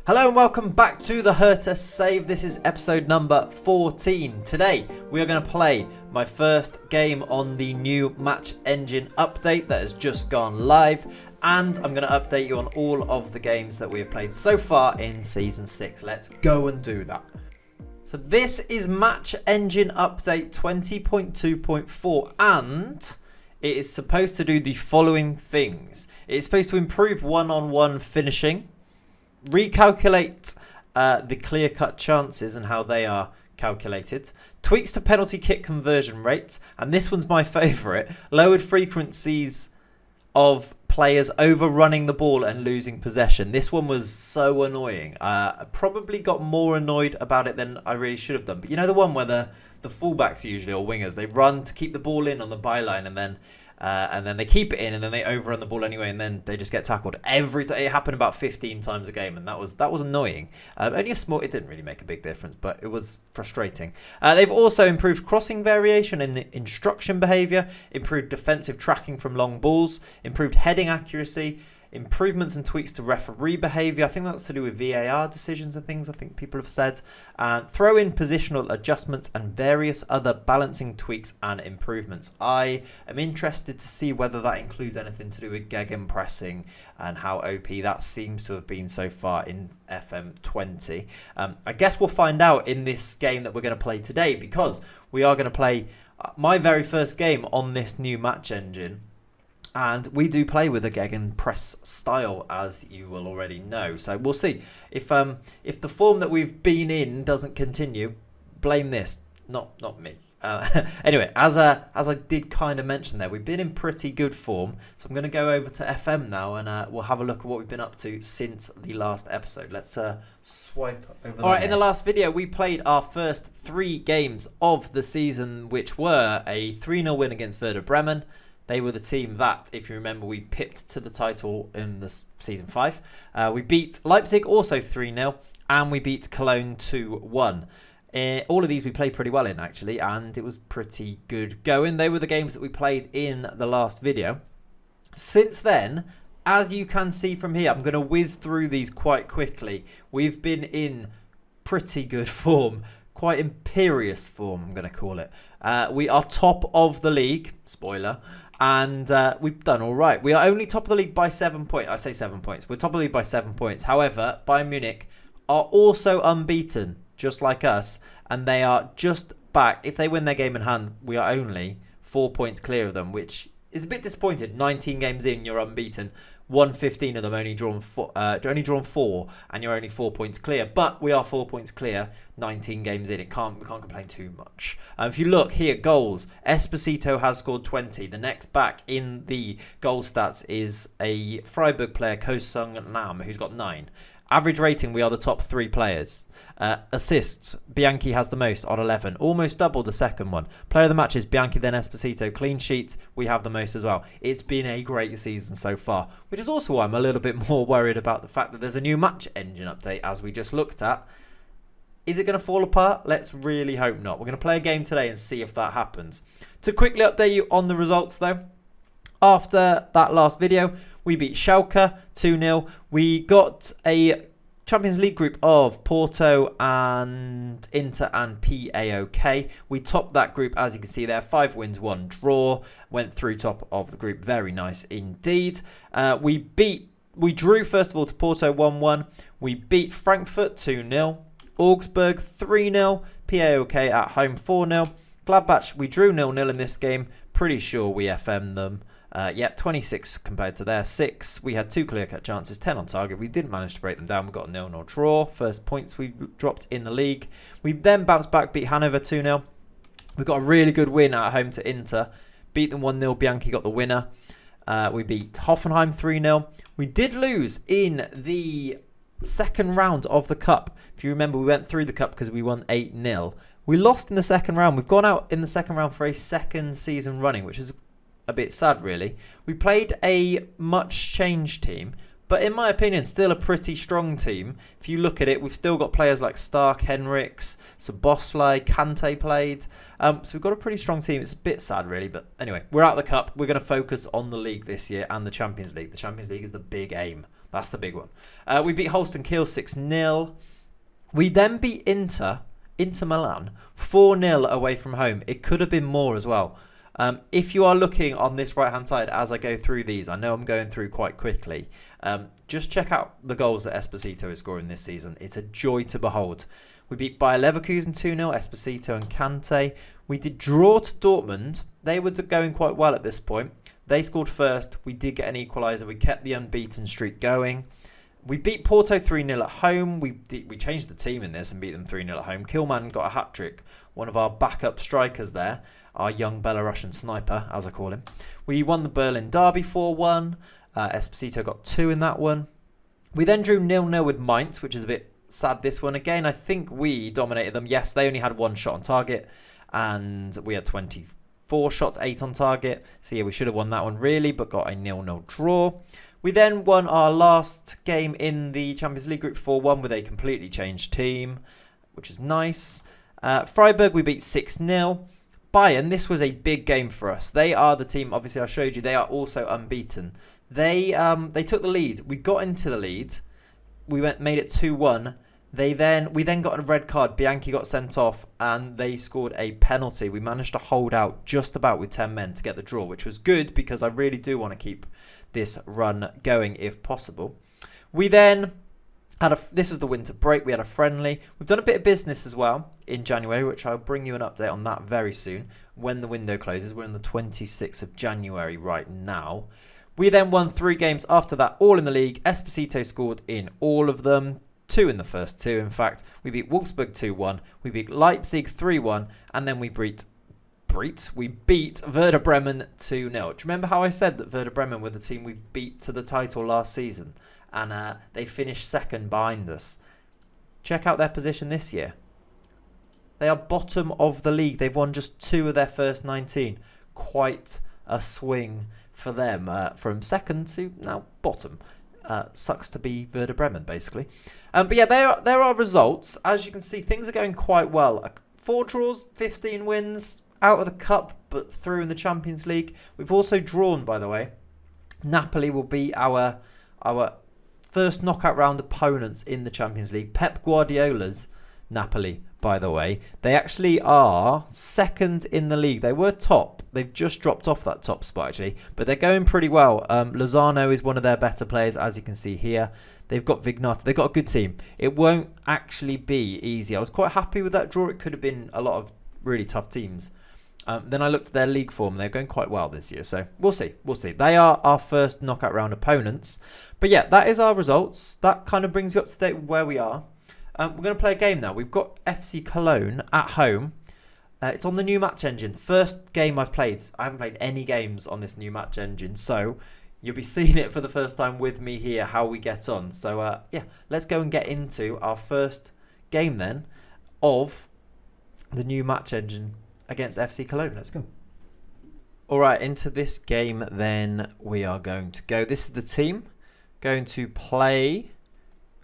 Hello and welcome back to the Hertha Save. This is episode number 14. Today we are going to play my first game on the new match engine update that has just gone live, and I'm going to update you on all of the games that we have played so far in season 6. Let's go and do that. So this is match engine update 20.2.4 and it is supposed to do the following things. It is supposed to improve one-on-one finishing, recalculate the clear-cut chances and how they are calculated, tweaks to penalty kick conversion rates, and this one's my favourite, lowered frequencies of players overrunning the ball and losing possession. This one was so annoying. I probably got more annoyed about it than I really should have done. But you know the one where the fullbacks usually, or wingers, they run to keep the ball in on the byline and then they keep it in and then they overrun the ball anyway and then they just get tackled. It happened about 15 times a game and that was annoying. Only it didn't really make a big difference, but it was frustrating. They've also improved crossing variation in the instruction behaviour, improved defensive tracking from long balls, improved heading accuracy, improvements and tweaks to referee behaviour. I think that's to do with VAR decisions and things, I think people have said. And throw in positional adjustments and various other balancing tweaks and improvements. I am interested to see whether that includes anything to do with gegenpressing and how OP that seems to have been so far in FM20. I guess we'll find out in this game that we're going to play today, because we are going to play my very first game on this new match engine. And we do play with a gegenpress style, as you will already know. So we'll see. If the form that we've been in doesn't continue, blame this, not me. Anyway, as I did kind of mention there, we've been in pretty good form. So I'm going to go over to FM now, and we'll have a look at what we've been up to since the last episode. Let's swipe over. All right, in the last video, we played our first 3 games of the season, which were a 3-0 win against Werder Bremen. They were the team that, if you remember, we pipped to the title in the season 5. We beat Leipzig also 3-0, and we beat Cologne 2-1. All of these we played pretty well in, actually, and it was pretty good going. They were the games that we played in the last video. Since then, as you can see from here, I'm going to whiz through these quite quickly. We've been in pretty good form. Quite imperious form, I'm going to call it. We are top of the league. Spoiler. And we've done all right. We are only top of the league by 7 points. I say 7 points. We're top of the league by 7 points. However, Bayern Munich are also unbeaten, just like us. And they are just back. If they win their game in hand, we are only 4 points clear of them, which is a bit disappointing. 19 games in, you're unbeaten. 115 of them only drawn 4, and you're only 4 points clear. But we are 4 points clear, 19 games in. We can't complain too much. If you look here, goals. Esposito has scored 20. The next back in the goal stats is a Freiburg player, Ko Sung Nam, who's got 9. Average rating, we are the top 3 players. Assists, Bianchi has the most on 11. Almost double the second one. Player of the match is Bianchi, then Esposito. Clean sheets, we have the most as well. It's been a great season so far, which is also why I'm a little bit more worried about the fact that there's a new match engine update, as we just looked at. Is it going to fall apart? Let's really hope not. We're going to play a game today and see if that happens. To quickly update you on the results, though, after that last video, we beat Schalke 2-0. We got a Champions League group of Porto and Inter and PAOK. We topped that group, as you can see there. 5 wins, 1 draw. Went through top of the group. Very nice indeed. We drew, first of all, to Porto 1-1. We beat Frankfurt 2-0. Augsburg 3-0. PAOK at home 4-0. Gladbach, we drew 0-0 in this game. Pretty sure we FM'd them. 26 compared to their 6. We had 2 clear-cut chances, 10 on target. We didn't manage to break them down. We got a 0-0 draw. First points we've dropped in the league. We then bounced back, beat Hanover 2-0. We got a really good win at home to Inter. Beat them 1-0. Bianchi got the winner. We beat Hoffenheim 3-0. We did lose in the second round of the Cup. If you remember, we went through the Cup because we won 8-0. We lost in the second round. We've gone out in the second round for a second season running, which is a bit sad, really. We played a much changed team, but in my opinion, still a pretty strong team. If you look at it, we've still got players like Stark, Henriks, Soboslai, Kante played. So we've got a pretty strong team. It's a bit sad, really. But anyway, we're out of the Cup. We're going to focus on the league this year and the Champions League. The Champions League is the big aim. That's the big one. We beat Holstein Kiel 6-0. We then beat Inter Milan 4-0 away from home. It could have been more as well. If you are looking on this right-hand side as I go through these, I know I'm going through quite quickly. Just check out the goals that Esposito is scoring this season. It's a joy to behold. We beat Bayer Leverkusen 2-0, Esposito and Kante. We did draw to Dortmund. They were going quite well at this point. They scored first. We did get an equaliser. We kept the unbeaten streak going. We beat Porto 3-0 at home. We changed the team in this and beat them 3-0 at home. Kilman got a hat-trick. One of our backup strikers there. Our young Belarusian sniper, as I call him. We won the Berlin Derby 4-1. Esposito got 2 in that one. We then drew 0-0 with Mainz, which is a bit sad this one. Again, I think we dominated them. Yes, they only had 1 shot on target. And we had 24 shots, 8 on target. So yeah, we should have won that one really, but got a 0-0 draw. We then won our last game in the Champions League Group 4-1 with a completely changed team, which is nice. Freiburg, we beat 6-0. Bayern, this was a big game for us. They are the team, obviously I showed you, they are also unbeaten. They took the lead. We got into the lead. We made it 2-1. We then got a red card. Bianchi got sent off and they scored a penalty. We managed to hold out just about with 10 men to get the draw, which was good because I really do want to keep this run going if possible. We then this was the winter break. We had a friendly. We've done a bit of business as well in January, which I'll bring you an update on that very soon when the window closes. We're on the 26th of January right now. We then won 3 games after that, all in the league. Esposito scored in all of them. 2 in the first 2, in fact. We beat Wolfsburg 2-1. We beat Leipzig 3-1. And then we beat Werder Bremen 2-0. Do you remember how I said that Werder Bremen were the team we beat to the title last season? And they finished second behind us. Check out their position this year. They are bottom of the league. They've won just 2 of their first 19. Quite a swing for them from second to now bottom. Sucks to be Werder Bremen, basically. But yeah, there are results. As you can see, things are going quite well. 4 draws, 15 wins, out of the cup, but through in the Champions League. We've also drawn, by the way. Napoli will be our first knockout round opponents in the Champions League. Pep Guardiola's Napoli, by the way. They actually are second in the league. They were top. They've just dropped off that top spot, actually. But they're going pretty well. Lozano is one of their better players, as you can see here. They've got Vignati. They've got a good team. It won't actually be easy. I was quite happy with that draw. It could have been a lot of really tough teams. Then I looked at their league form. They're going quite well this year. So we'll see. We'll see. They are our first knockout round opponents. But yeah, that is our results. That kind of brings you up to date with where we are. We're going to play a game now. We've got FC Cologne at home. It's on the new match engine. First game I've played. I haven't played any games on this new match engine. So you'll be seeing it for the first time with me here, how we get on. So yeah, let's go and get into our first game then of the new match engine against FC Cologne. Let's go. All right, into this game then we are going to go. This is the team going to play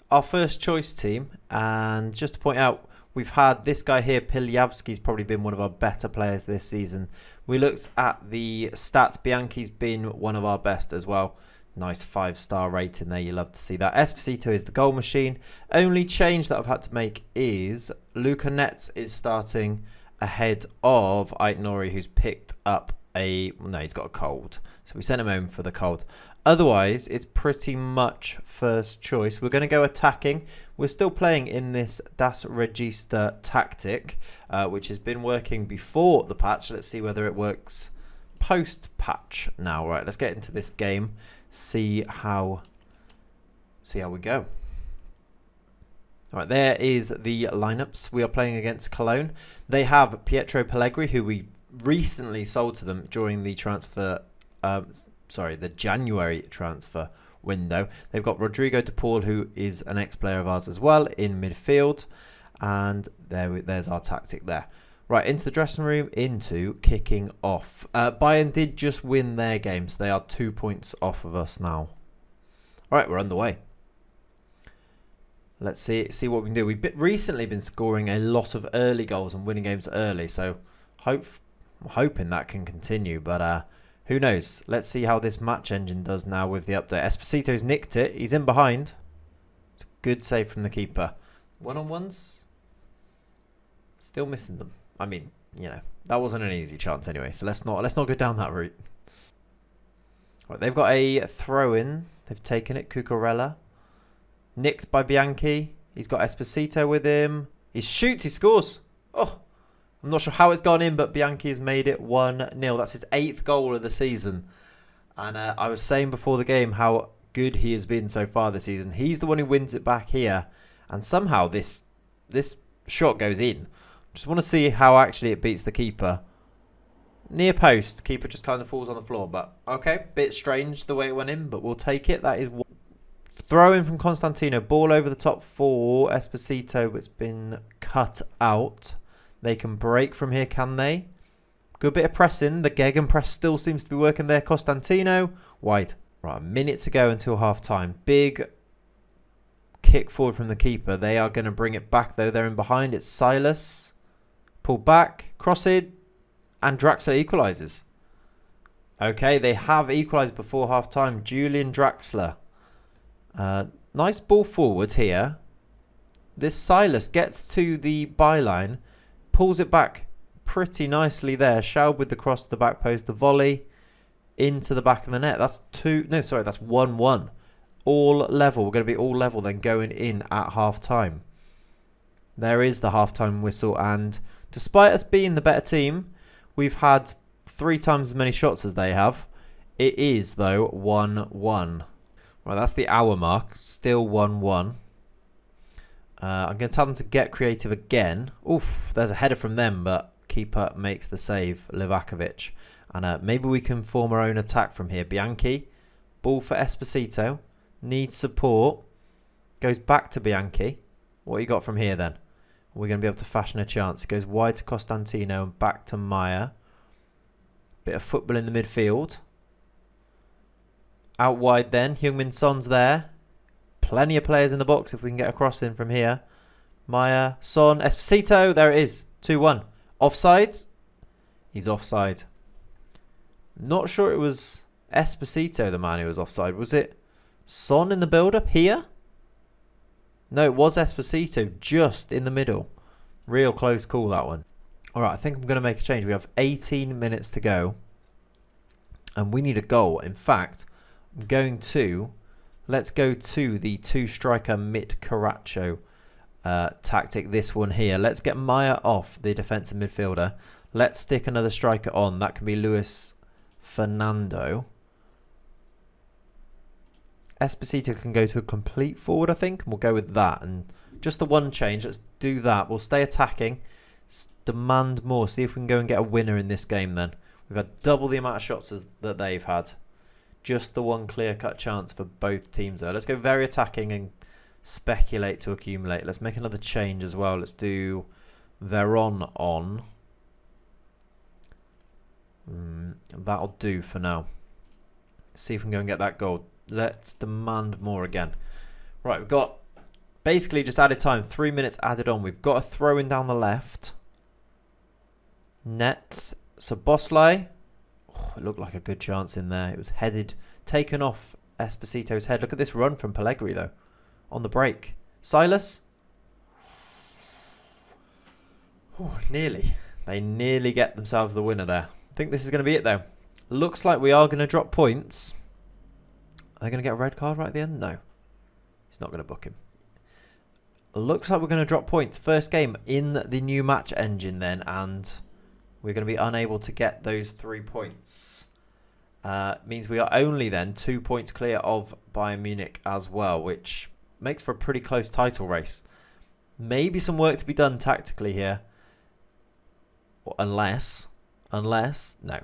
our first choice team. And just to point out, we've had this guy here, Piljavski's probably been one of our better players this season. We looked at the stats. Bianchi's been one of our best as well. Nice 5-star rating there. You love to see that. Esposito is the goal machine. Only change that I've had to make is Luca Netz is starting ahead of Aitnori, who's picked up he's got a cold. So we sent him home for the cold. Otherwise, it's pretty much first choice. We're going to go attacking. We're still playing in this Das Register tactic, which has been working before the patch. Let's see whether it works post-patch now. Right, let's get into this game. See how we go. All right, there is the lineups. We are playing against Cologne. They have Pietro Pellegrini, who we recently sold to them during the the January transfer window. They've got Rodrigo de Paul, who is an ex-player of ours as well, in midfield. And there's our tactic there. Right, into the dressing room, into kicking off. Bayern did just win their game, so they are 2 points off of us now. All right, we're underway. Let's see what we can do. We've recently been scoring a lot of early goals and winning games early, so I'm hoping that can continue. But Who knows? Let's see how this match engine does now with the update. Esposito's nicked it. He's in behind. It's a good save from the keeper. One-on-ones? Still missing them. I mean, you know, that wasn't an easy chance anyway. So let's not go down that route. Right, they've got a throw-in. They've taken it. Cucurella. Nicked by Bianchi. He's got Esposito with him. He shoots. He scores. Oh, I'm not sure how it's gone in, but Bianchi has made it 1-0. That's his 8th goal of the season. And I was saying before the game how good he has been so far this season. He's the one who wins it back here. And somehow this shot goes in. Just want to see how actually it beats the keeper. Near post. Keeper just kind of falls on the floor. But okay, bit strange the way it went in, but we'll take it. That is one. Throw in from Constantino. Ball over the top for Esposito, but it's been cut out. They can break from here, can they? Good bit of pressing. The gegenpress still seems to be working there. Constantino. Wide. Right, a minute to go until half-time. Big kick forward from the keeper. They are going to bring it back, though. They're in behind. It's Silas. Pull back. Cross it. And Draxler equalises. Okay, they have equalised before half-time. Julian Draxler. Nice ball forward here. This Silas gets to the byline. Pulls it back pretty nicely there. Schaub with the cross to the back post. The volley into the back of the net. That's 1-1. All level. We're going to be all level then going in at half-time. There is the half-time whistle. And despite us being the better team, we've had 3 times as many shots as they have. It is, though, 1-1. Right, that's the hour mark. Still 1-1. I'm going to tell them to get creative again. Oof, there's a header from them, but keeper makes the save, Livakovic. And maybe we can form our own attack from here. Bianchi, ball for Esposito. Needs support. Goes back to Bianchi. What you got from here then? We're going to be able to fashion a chance. It goes wide to Costantino and back to Maya. Bit of football in the midfield. Out wide then. Heung-min Son's there. Plenty of players in the box if we can get a cross in from here. Maya, Son, Esposito. There it is. 2-1. Offside. He's offside. Not sure it was Esposito, the man who was offside. Was it Son in the build-up here? No, it was Esposito just in the middle. Real close call, that one. All right, I think I'm going to make a change. We have 18 minutes to go. And we need a goal. In fact, I'm going to... Let's go to the 2-striker Mit-Caracho tactic, this one here. Let's get Maya off, the defensive midfielder. Let's stick another striker on. That can be Luis Fernando. Esposito can go to a complete forward, I think. And we'll go with that. And just the one change. Let's do that. We'll stay attacking. Demand more. See if we can go and get a winner in this game then. We've had double the amount of shots that they've had. Just the one clear-cut chance for both teams there. Let's go very attacking and speculate to accumulate. Let's make another change as well. Let's do Veron on. That'll do for now. See if we can go and get that goal. Let's demand more again. Right, we've got basically just added time. 3 minutes added on. We've got a throw in down the left. Nets. So Bosley. Oh, it looked like a good chance in there. It was headed, taken off Esposito's head. Look at this run from Pellegrini, though, on the break. Silas. Oh, nearly. They nearly get themselves the winner there. I think this is going to be it, though. Looks like we are going to drop points. Are they going to get a red card right at the end? No. He's not going to book him. Looks like we're going to drop points. First game in the new match engine then, and... we're going to be unable to get those 3 points. Means we are only then 2 points clear of Bayern Munich as well, which makes for a pretty close title race. Maybe some work to be done tactically here. Unless, no.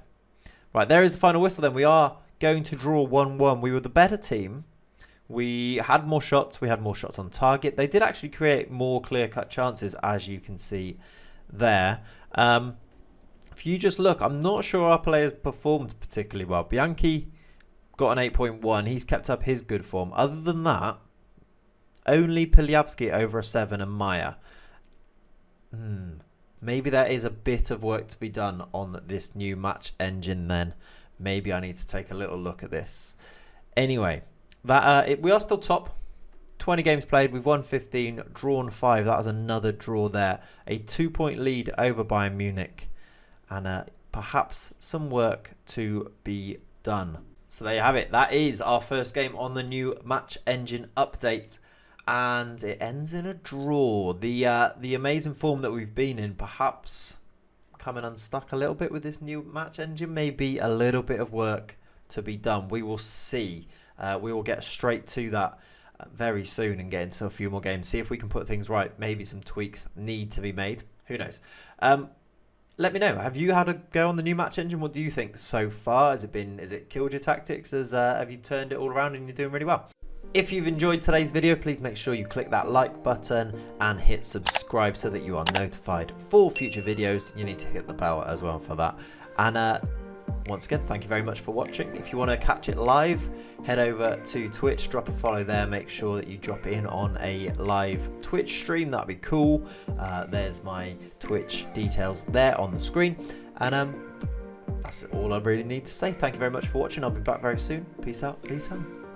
Right, there is the final whistle then. We are going to draw 1-1. We were the better team. We had more shots. We had more shots on target. They did actually create more clear-cut chances, as you can see there. If you just look, I'm not sure our players performed particularly well. Bianchi got an 8.1. He's kept up his good form. Other than that, only Piljavski over a 7 and Maya. Maybe there is a bit of work to be done on this new match engine then. maybe I need to take a little look at this. Anyway, we are still top. 20 games played, we've won 15, drawn 5. That was another draw there. A 2-point lead over Bayern Munich. And perhaps some work to be done. So there you have it. That is our first game on the new match engine update. And it ends in a draw. The amazing form that we've been in, perhaps coming unstuck a little bit with this new match engine. Maybe a little bit of work to be done. We will see. We will get straight to that very soon and get into a few more games. See if we can put things right. Maybe some tweaks need to be made. Who knows? Let me know. Have you had a go on the new match engine? What do you think so far? Has it killed your tactics? Have you turned it all around and you're doing really well? If you've enjoyed today's video, please make sure you click that like button and hit subscribe so that you are notified for future videos. You need to hit the bell as well for that. And once again, thank you very much for watching. If you want to catch it live, head over to Twitch, drop a follow there. Make sure that you drop in on a live Twitch stream. That'd be cool. There's my Twitch details there on the screen. And that's all I really need to say. Thank you very much for watching. I'll be back very soon. Peace out. Peace out.